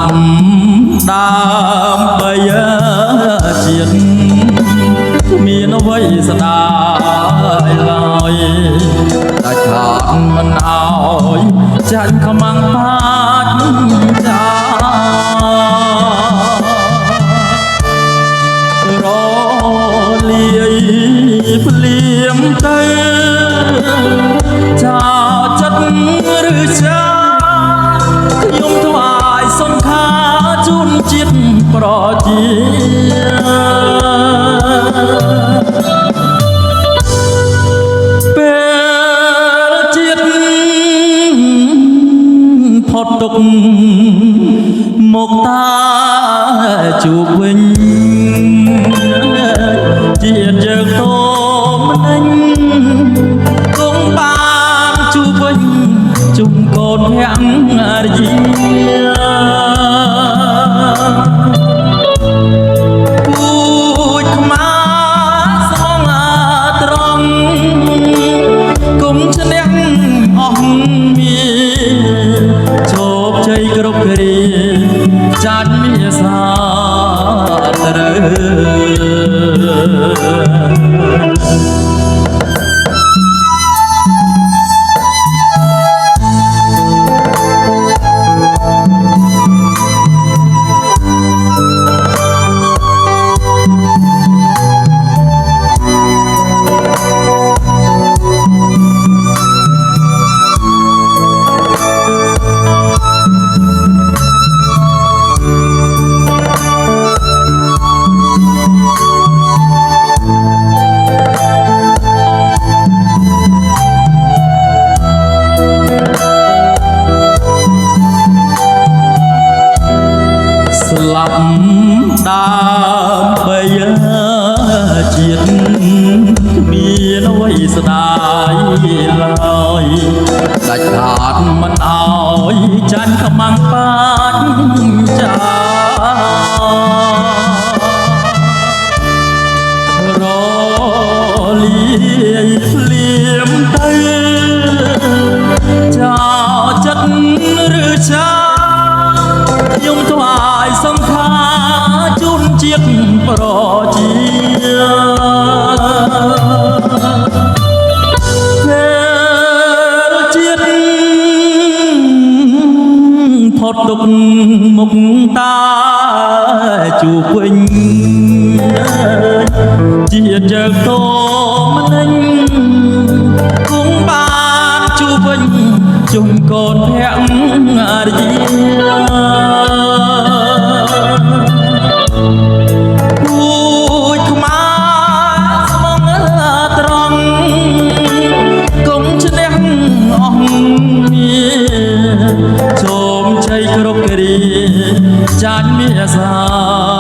ប់ដើម្បីជាតិមានអ្វីស្ដាយឡើយតែខាត់មិនអោយចាញ់ខ្មាំងបាច់ចារលាយភ្លៀមទៅចោចិត្តឬចាខ្ញុំថ្វាយសង្ខារជូនជាតិប្រជាពេលជាតិផុតទុកមកតាជួបវិញជាតិយើងតម្នេញគង់បានជួបវិញជុំកូនភរិយាពូជខ្មាសងត្រង់គុំឈ្នះអស់មានជោគជ័យគ្រប់គ្រាចាច់មានសាត្រូវស្លាប់ដើម្បីជាតិគ្មានអ្វីស្ដាយឡើយដាច់ខាតមិនអោយចាញ់ខ្មាំងបាច់ចារលាយភ្លៀមទៅចោចិត្តឬចាខ្ញុំថ្វាយសង្ខារជូនជាតិប្រជាពេលជាតិផុតទុកមុខតាជួបវិញជាតិយើងតម្នេញគង់បានជួបវិញជុំកូនភរិយាពូជខ្មាស្មងត្រង់គុំឈ្នះអស់មានជោគជ័យគ្រប់គ្រាចាញ់មានសា